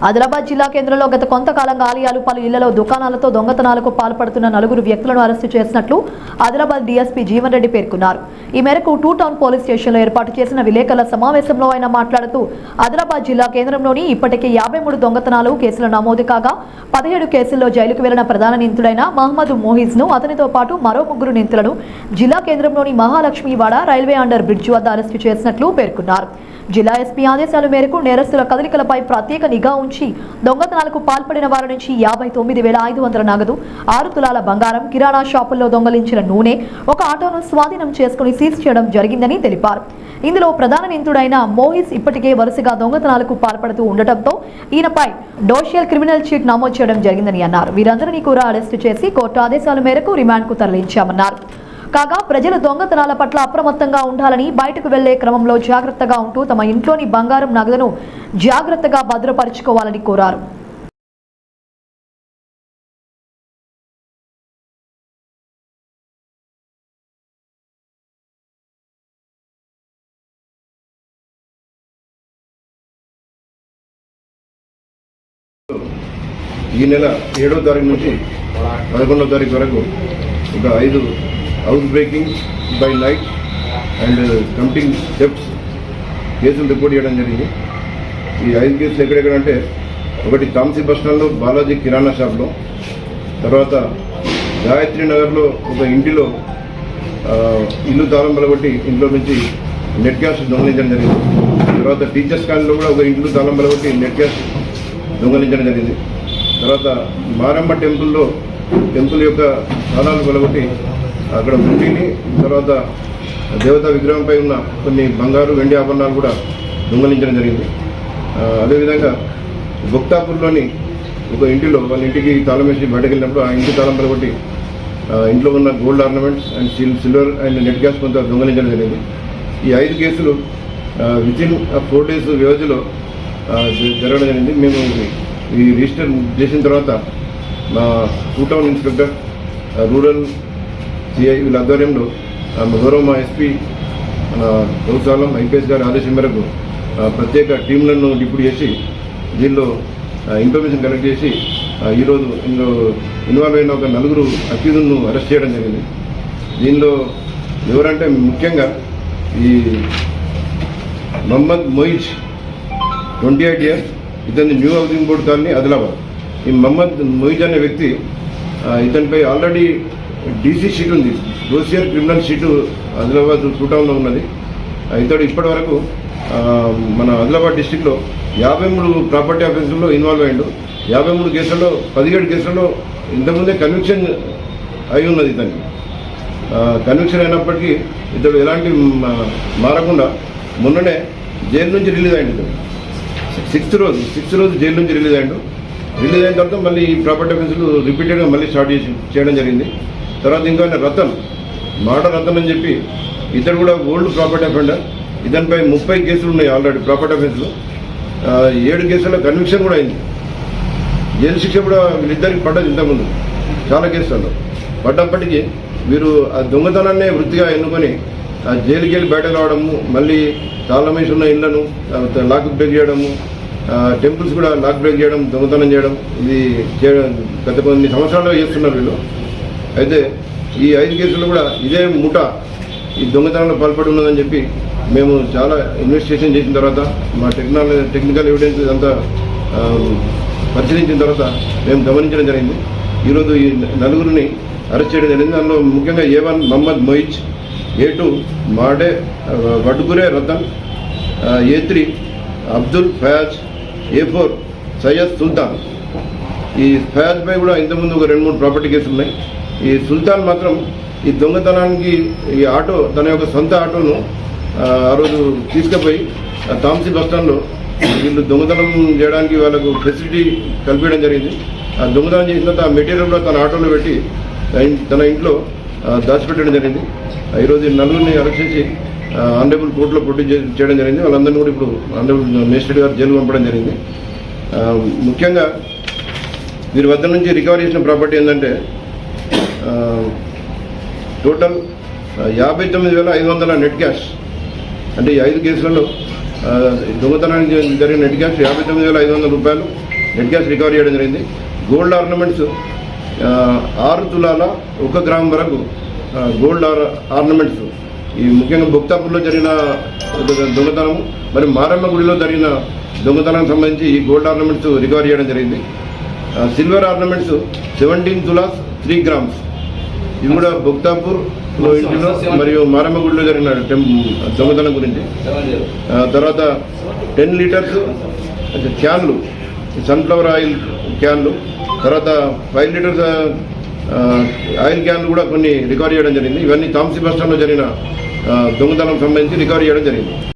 ఆదిలాబాద్ జిల్లా కేంద్రంలో గత కొంతకాలంగా ఆలయాలు పలు ఇళ్లలో దుకాణాలతో దొంగతనాలకు పాల్పడుతున్న 4 వ్యక్తులను అరెస్టు చేసినట్లు ఆదిలాబాద్ డీఎస్పీ జీవన్ రెడ్డి పేర్కొన్నారు. ఈ మేరకు 2 టౌన్ పోలీస్ స్టేషన్లో ఏర్పాటు చేసిన విలేకరుల సమావేశంలో ఆయన మాట్లాడుతూ ఆదిలాబాద్ జిల్లా కేంద్రంలోని ఇప్పటికే 53 దొంగతనాలు కేసులు నమోదు కాగా 17 కేసుల్లో జైలుకు వెళ్లిన ప్రధాన నిందితుడైన మహమ్మద్ మోహిజ్ ను అతనితో పాటు మరో 3 నిందితులను జిల్లా కేంద్రంలోని మహాలక్ష్మివాడ రైల్వే అండర్ బ్రిడ్జ్ వద్ద అరెస్టు చేసినట్లు పేర్కొన్నారు. జిల్లా ఎస్పీ ఆదేశాల మేరకు నేరస్తుల కదలికలపై ప్రత్యేక నిఘా ఉంచి దొంగతనాలకు పాల్పడిన వారి నుంచి 59,500 నగదు, 6 తులాల బంగారం, కిరాణా షాపుల్లో దొంగలించిన నూనె, ఒక ఆటోను స్వాధీనం చేసుకుని సీజ్ చేయడం జరిగిందని తెలిపారు. ఇందులో ప్రధాన నిందితుడైన మోహిజ్ ఇప్పటికే వరుసగా దొంగతనాలకు పాల్పడుతూ ఉండటంతో ఈయనపై డోషియల్ క్రిమినల్ షీట్ నమోదు చేయడం జరిగిందని అన్నారు. వీరందరినీ కూడా అరెస్టు చేసి కోర్టు ఆదేశాల మేరకు రిమాండ్కు తరలించామన్నారు. కాగా ప్రజలు దొంగతనాల పట్ల అప్రమత్తంగా ఉండాలని, బయటకు వెళ్లే క్రమంలో జాగ్రత్తగా ఉంటూ తమ ఇంట్లోని బంగారం, నగదును జాగ్రత్తగా భద్రపరుచుకోవాలని కోరారు. ఈ నెల 7వ తారీఖు నుంచి 11వ తారీఖు వరకు ఒక 5 house breaking by night and committing thefts కేసులు రిపోర్ట్ చేయడం జరిగింది. ఈ 5 కేసులు ఎక్కడెక్కడంటే, ఒకటి తాంసీ బస్ స్టాండ్లో బాలాజీ కిరాణా షాప్లో, తర్వాత గాయత్రి నగర్లో ఒక ఇంటిలో ఇల్లు తాళం బలగొట్టి ఇంట్లో నుంచి నెట్ గ్యాస్ దొంగలించడం జరిగింది. తర్వాత టీచర్స్ కాలనీలో కూడా ఒక ఇంట్లో తాళం బలగొట్టి నెట్ గ్యాస్ దొంగలించడం జరిగింది. తర్వాత మారమ్మ టెంపుల్ యొక్క తాళాలు బలగొట్టి అక్కడ ముండిని, తర్వాత దేవతా విగ్రహంపై ఉన్న కొన్ని బంగారు, వెండి ఆభరణాలు కూడా దొంగలించడం జరిగింది. అదేవిధంగా భుక్తాపూర్లోని ఒక ఇంటిలో వాళ్ళ ఇంటికి తాళం వేసి బయటకు వెళ్ళినప్పుడు ఆ ఇంటి తాళం బలగొట్టి ఇంట్లో ఉన్న gold ornaments and silver and net gas కొంత దొంగలించడం జరిగింది. ఈ 5 కేసులు వితిన్ 4 days వ్యవధిలో జరగడం జరిగింది. మేము ఈ రిజిస్టర్ చేసిన తర్వాత మా 2 టౌన్ ఇన్స్పెక్టర్, రూరల్ సిఐ వీళ్ళ ఆధ్వర్యంలో గౌరవ మా ఎస్పీ మన గౌసాలం ఐపీఎస్ గారి ఆదేశం మేరకు ప్రత్యేక టీంలను డిప్యూట్ చేసి దీనిలో ఇన్ఫర్మేషన్ కలెక్ట్ చేసి ఈరోజు ఇందులో ఇన్వాల్వ్ అయిన ఒక 4 అక్యూజ్ను అరెస్ట్ చేయడం జరిగింది. దీనిలో ఎవరంటే ముఖ్యంగా ఈ మహమ్మద్ మొయిజ్ 28 years, ఇతని new housing board colony Adilabad. ఈ మహమ్మద్ మొయిజ్ అనే వ్యక్తి ఇతనిపై ఆల్రెడీ డీసీ షీట్ ఉంది, డోషియల్ క్రిమినల్ షీటు ఆదిలాబాద్ 2 టౌన్లో ఉన్నది. ఇతడు ఇప్పటి వరకు మన ఆదిలాబాద్ డిస్టిక్లో 53 ప్రాపర్టీ ఆఫీసుల్లో ఇన్వాల్వ్ అయ్యిండు. 53 కేసుల్లో 17 కేసుల్లో ఇంతకుముందే కన్విక్షన్ అయి ఉన్నది. ఇతనికి కన్విక్షన్ అయినప్పటికీ ఇతడు ఎలాంటి మారకుండా మొన్ననే జైలు నుంచి రిలీజ్ అయ్యింది. ఇతడు 6th రోజు జైలు నుంచి రిలీజ్ అయ్యిండు. రిలీజ్ అయిన తర్వాత మళ్ళీ ఈ ప్రాపర్టీ ఆఫీసులు రిపీటెడ్గా మళ్ళీ స్టార్ట్ చేయడం జరిగింది. తర్వాత ఇంకా రతన్ అని చెప్పి ఇతడు కూడా ఓల్డ్ ప్రాపర్టీ అఫెండర్. ఇతనిపై 30 కేసులు ఉన్నాయి ఆల్రెడీ ప్రాపర్టీ ఆఫీసులో. 7 కేసుల్లో కన్విక్షన్ కూడా అయింది. జైలు శిక్ష కూడా వీళ్ళిద్దరికి పడ్డది ఇంతకుముందు చాలా కేసులలో. పడ్డప్పటికీ వీరు ఆ దొంగతనాన్నే వృత్తిగా ఎన్నుకొని జైలుకి వెళ్ళి బయటకు రావడము, మళ్ళీ తాళం వేసి ఉన్న ఇళ్లను లాక్ బ్రేక్ చేయడము, టెంపుల్స్ కూడా లాక్ బ్రేక్ చేయడం, దొంగతనం చేయడం, ఇది గత కొన్ని సంవత్సరాలుగా చేస్తున్నారు వీళ్ళు. అయితే ఈ 5 కేసులు కూడా ఇదే ముఠా ఈ దొంగతనంలో పాల్పడి ఉన్నదని చెప్పి మేము చాలా ఇన్వెస్టిగేషన్ చేసిన తర్వాత మా టెక్నికల్ ఎవిడెన్స్ అంతా పరిశీలించిన తర్వాత మేము గమనించడం జరిగింది. ఈరోజు ఈ 4 అరెస్ట్ చేయడం జరిగింది. అందులో ముఖ్యంగా A1 Mohammed Moiz, A2 మాడే వడ్గురే Ratan, A3 Abdul Fayaz, A4 Syed సుల్తాన్. ఈ ఫయాజ్పై కూడా ఇంతకుముందు ఒక 2-3 ప్రాపర్టీ కేసులు ఉన్నాయి. ఈ సుల్తాన్ మాత్రం ఈ దొంగతనానికి ఈ ఆటో, తన యొక్క సొంత ఆటోను ఆ రోజు తీసుకుపోయి తాంసీ బస్ స్టాండ్లో వీళ్ళు దొంగతనం చేయడానికి వాళ్ళకు ఫెసిలిటీ కల్పించడం జరిగింది. ఆ దొంగతనం చేసిన తర్వాత ఆ మెటీరియల్ కూడా తన ఆటోలో పెట్టి తన ఇంట్లో దాచిపెట్టడం జరిగింది. ఈరోజు 4 అరెస్ట్ చేసి ఆనరబుల్ కోర్టులో ప్రొడ్యూస్ చేయడం జరిగింది. వాళ్ళందరినీ కూడా ఇప్పుడు ఆనరబుల్ మేజిస్ట్రేట్ గారు జైలు పంపడం జరిగింది. ముఖ్యంగా వీరి వద్ద నుంచి రికవరీ చేసిన ప్రాపర్టీ ఏంటంటే టోటల్ 59,500 నెట్ క్యాష్. అంటే ఈ 5 కేసులలో దొంగతనానికి జరిగిన నెట్ క్యాష్ 59,500 రూపాయలు నెట్ క్యాష్ రికవరీ చేయడం జరిగింది. గోల్డ్ ఆర్నమెంట్స్ 6 తులాల 1 గ్రామ్ వరకు గోల్డ్ ఆర్నమెంట్స్ ఈ ముఖ్యంగా భుక్తాపూర్లో జరిగిన దొంగతనం మరియు మారమ్మ గుడిలో జరిగిన దొంగతనానికి సంబంధించి ఈ గోల్డ్ ఆర్నమెంట్స్ రికవరీ చేయడం జరిగింది. సిల్వర్ ఆర్నమెంట్స్ 17 తులాస్ 3 గ్రామ్స్ ఇవి కూడా భుక్తాపూర్లో ఇంటిలో మరియు మారమ్మ గుడిలో జరిగిన దొంగతనం గురించి. తర్వాత 10 లీటర్స్ క్యాన్లు సన్ఫ్లవర్ ఆయిల్ క్యాన్లు, తర్వాత 5 లీటర్స్ ఆయిల్ క్యాన్లు కూడా కొన్ని రికవరీ చేయడం జరిగింది. ఇవన్నీ తాంసీ బస్ స్టాండ్లో జరిగిన దొంగతనం సంబంధించి రికవరీ చేయడం జరిగింది.